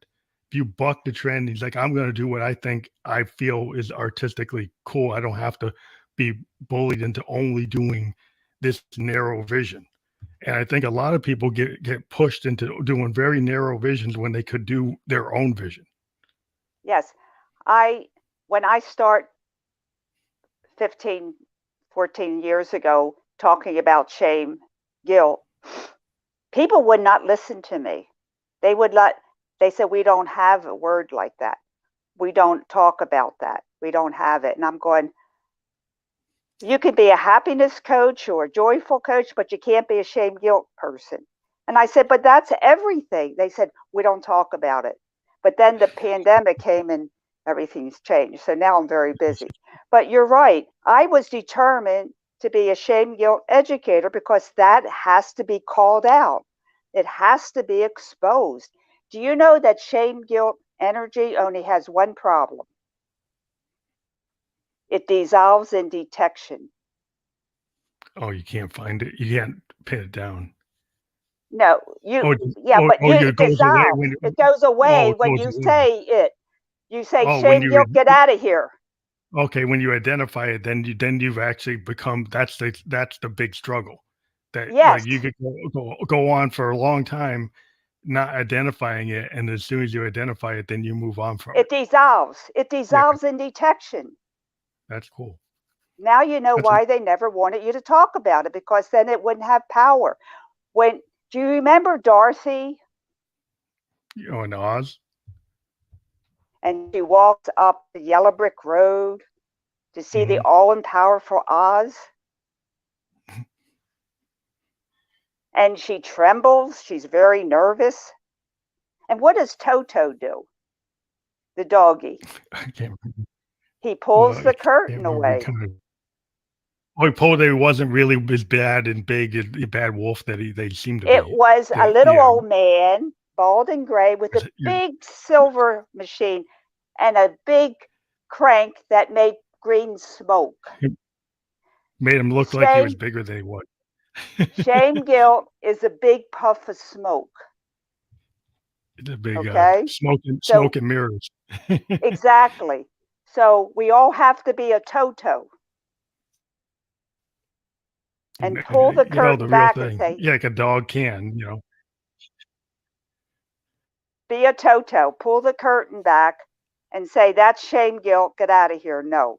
If you buck the trend, he's like, I'm going to do what I feel is artistically cool. I don't have to be bullied into only doing this narrow vision. And I think a lot of people get pushed into doing very narrow visions when they could do their own vision. Yes. I when I start 15, 14 years ago talking about shame, guilt, people would not listen to me. They said we don't have a word like that. We don't talk about that. We don't have it. And I'm going, you could be a happiness coach or a joyful coach, but you can't be a shame guilt person. And I said, but that's everything. They said, we don't talk about it. But then the pandemic came and everything's changed. So now I'm very busy. But you're right. I was determined to be a shame guilt educator because that has to be called out. It has to be exposed. Do you know that shame guilt energy only has one problem? It dissolves in detection. Oh, you can't find it. You can't pin it down. No, yeah, but It it goes away dissolves. It goes away it when goes you away. say it. You say, Oh, when shame, guilt, get out of here. okay, when you identify it, then you've actually become, that's the big struggle. That like Yes, you could go on for a long time not identifying it, and as soon as you identify it, then you move on from it it. dissolves. It Yeah, dissolves in detection. that's cool. Now you know That's why they never wanted you to talk about it because then it wouldn't have power. When do you remember Dorothy? in Oz. And she walked up the yellow brick road to see the Hmm. all powerful Oz, and she trembles. She's very nervous. And what does Toto do? The doggy. I can't remember. He Well, pulls I the can't curtain remember. away. Kind of. Oh, Poe wasn't really as bad and big as the bad wolf that they seemed to It be. was a little Yeah, old man, bald and gray, with a yeah, big silver machine and a big crank that made green smoke. it made him look like he was Shame, bigger than he was. shame, guilt is a big puff of smoke. The big Okay. smoke So, and mirrors. exactly. So, we all have to be a Toto and pull the The curtain real back and thing. say, Yeah, like a dog can. be a Toto, pull the curtain back and say, that's shame, guilt, get out of here. No.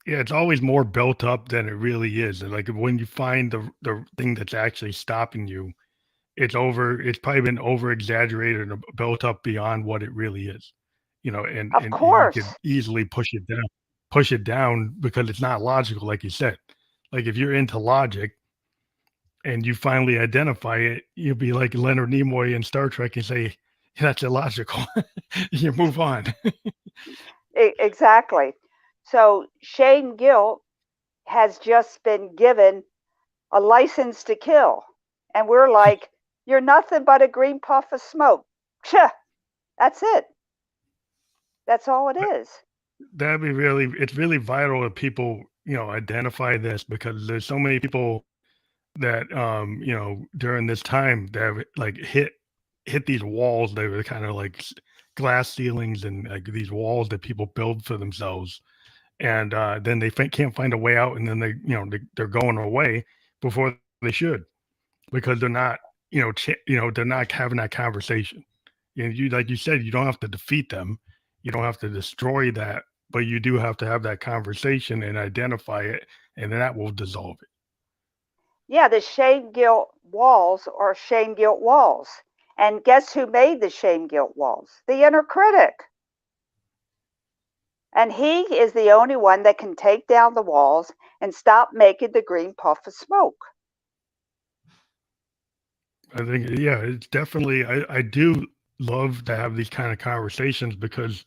Yeah, it's always more built up than it really is. And like when you find the thing that's actually stopping you, it's probably been over exaggerated and built up beyond what it really is. Of And you could course. easily push it down because it's not logical, like you said. Like if you're into logic and you finally identify it, you'll be like Leonard Nimoy in Star Trek and say, "Yeah, that's illogical." You move on. Exactly. So shame, guilt has just been given a license to kill. And we're like, you're nothing but a green puff of smoke. Psha, that's it. That's all it is. That'd be it's really vital that people, identify this because there's so many people that, during this time that have like hit these walls. They were kind of like glass ceilings and like these walls that people build for themselves. And then they can't find a way out. And then they're going away before they should because they're not, they're not having that conversation. And like you said, you don't have to defeat them. You don't have to destroy that, but you do have to have that conversation and identify it, and then that will dissolve it. Yeah, the shame guilt walls are shame guilt walls. And guess who made the shame guilt walls? The inner critic. And he is the only one that can take down the walls and stop making the green puff of smoke. I think, yeah, it's definitely, I do love to have these kind of conversations because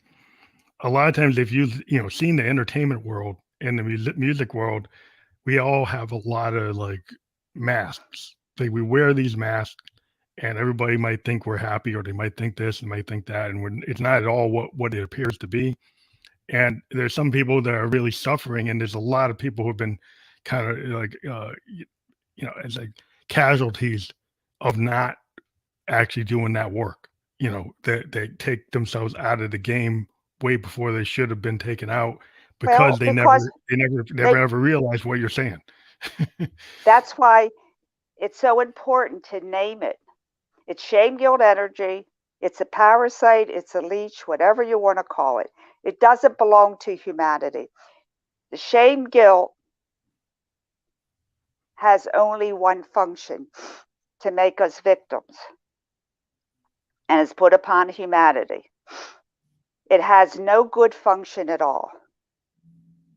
a lot of times if seen the entertainment world and the music world, we all have a lot of like masks. Like we wear these masks and everybody might think we're happy or they might think this and might think that. And it's not at all what it appears to be. And there's some people that are really suffering. And there's a lot of people who've been kind of like, it's like casualties of not actually doing that work. That they take themselves out of the game way before they should have been taken out because Well, because never they ever realized what you're saying. that's why it's so important to name it. It's shame guilt energy. It's a parasite, it's a leech, whatever you want to call it. It doesn't belong to humanity. The shame guilt has only one function, to make us victims, and is put upon humanity. It has no good function at all.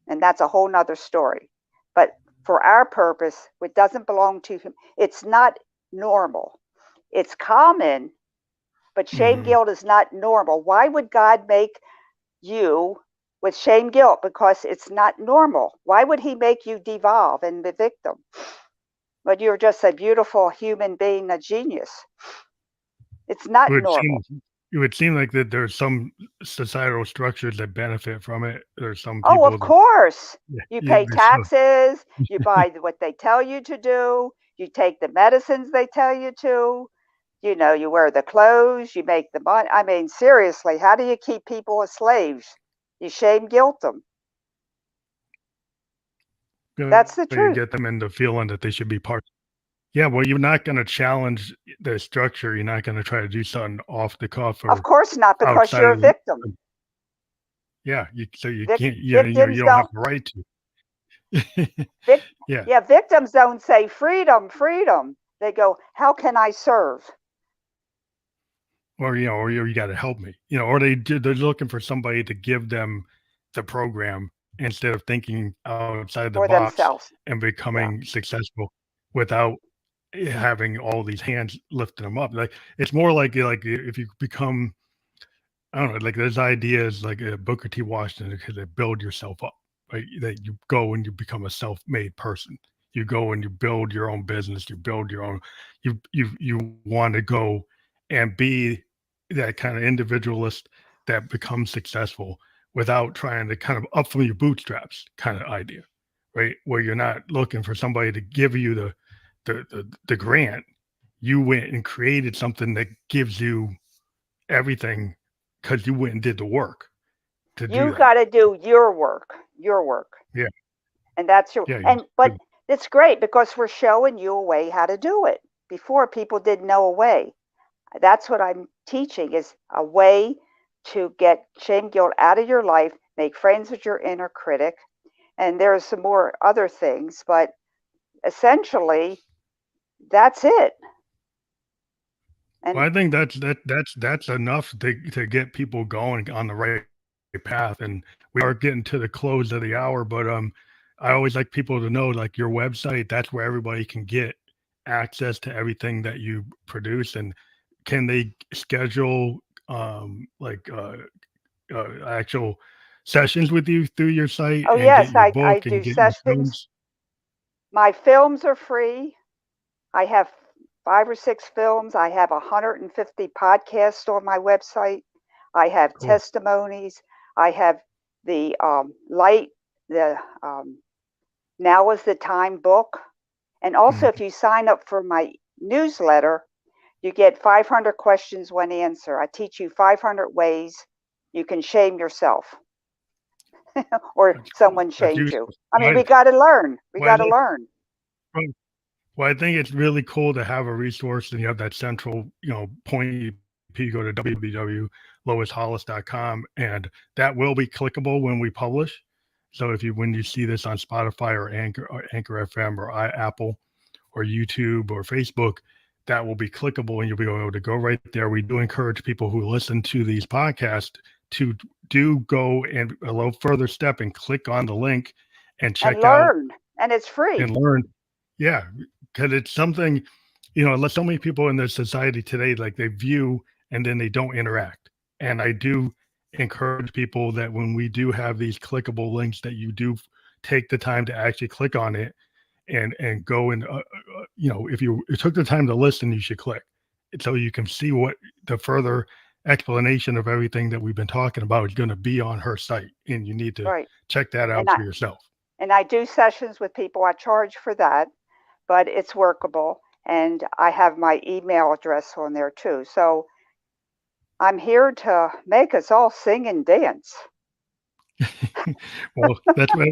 And that's a whole nother story. But for our purpose, it doesn't belong to him. It's not normal. It's common, but shame Mhm. guilt is not normal. Why would God make you with shame guilt? Because it's not normal. Why would he make you devolve and be victim? But you're just a beautiful human being, a genius. It's It not would normal. seem it would seem like that there's some societal structures that benefit from it. There's some Oh, people of that course. yeah, You yeah, pay there's some. taxes, you buy what they tell you to do, you take the medicines they tell you to, you wear the clothes, you make the money. I mean, seriously, how do you keep people as slaves? You shame guilt them. That's the You truth. get them into feeling that they should be part. Yeah, well, you're not going to challenge the structure. You're not going to try to do something off the cuff Of or course not, because outside you're of a victim. yeah. So you can't. You Victims don't have don't the right to. vic, Yeah. yeah, victims don't say freedom, freedom. They go, how can I serve? Or you got to help me, or they're looking for somebody to give them the program instead of thinking outside the For box themselves. and Yeah. becoming successful without having all these hands lifting them up. Like it's more like if you become, I don't know, like there's ideas like Booker T. Washington to build yourself up, right? That you go and you become a self-made person. You go and you build your own business. You build your own. You want to go and be that kind of individualist that becomes successful without trying to kind of up from your bootstraps kind of idea, right? Where you're not looking for somebody to give you the grant. You went and created something that gives you everything because you went and did the work to do You that. got to do your work, your work. Yeah, And that's your, yeah, and, but it's great because we're showing you a way how to do it. Before, people didn't know a way. That's what I'm teaching, is a way to get shame guilt out of your life, make friends with your inner critic. And there's some more other things, but essentially that's it. Well, And I think that's enough to get people going on the right path. And we are getting to the close of the hour, but I always like people to know, like, your website, that's where everybody can get access to everything that you produce. And can they schedule like actual sessions with you through your site oh, and get yes, your I book and do get your sessions. films? My films are free. I have 5 or 6 films. I have 150 podcasts on my website. I have Cool. testimonies. I have the light, the Now is the Time book. And also, if Mhm. you sign up for my newsletter, you get 500 questions, one answer. I teach you 500 ways you can shame yourself or That's cool. someone That's shamed you. useful. I mean, we got to learn. We Why got to learn. Well, I think it's really cool to have a resource and you have that central, point. You go to www.loishollis.com, and that will be clickable when we publish. So when you see this on Spotify or Anchor FM or Apple or YouTube or Facebook, that will be clickable and you'll be able to go right there. We do encourage people who listen to these podcasts to do go and a little further step and click on the link and And check out learn. And it's free. and learn. Yeah, because it's something, so many people in this society today, like, they view and then they don't interact. And I do encourage people that when we do have these clickable links, that you do take the time to actually click on it and go and, if you took the time to listen, you should click so you can see what the further explanation of everything that we've been talking about is going to be on her site. And you need to Right. check that And out I for yourself. and I do sessions with people. I charge for that, but it's workable. And I have my email address on there too. So I'm here to make us all sing and dance. Well, that's what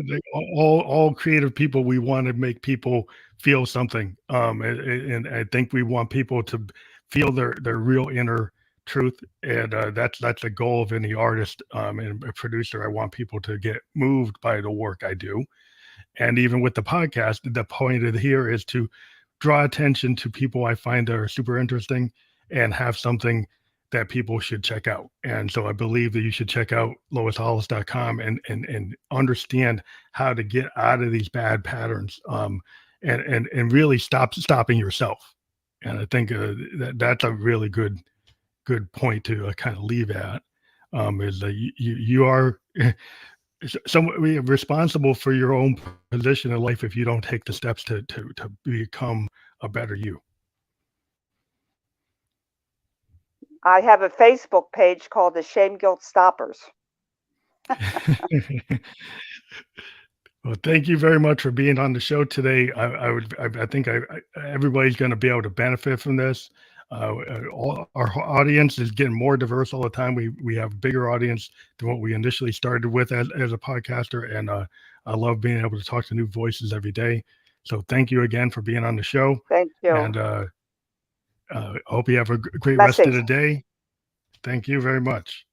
all creative people, we want to make people feel something. And I think we want people to feel their real inner truth, and that's the goal of any artist and a producer. I want people to get moved by the work I do, and even with the podcast, the point of here is to draw attention to people I find that are super interesting and have something that people should check out. And so I believe that you should check out loishollis.com and understand how to get out of these bad patterns, and really stopping yourself. And I think that's a really good point to kind of leave at, is that you are responsible for your own position in life if you don't take the steps to become a better you. I have a Facebook page called the Shame Guilt Stoppers. Well, thank you very much for being on the show today. I think everybody's going to be able to benefit from this. All our audience is getting more diverse all the time. We have a bigger audience than what we initially started with as a podcaster, and I love being able to talk to new voices every day. So thank you again for being on the show, Thank you. and I hope you have a great rest of Blessings. the day. Thank you very much.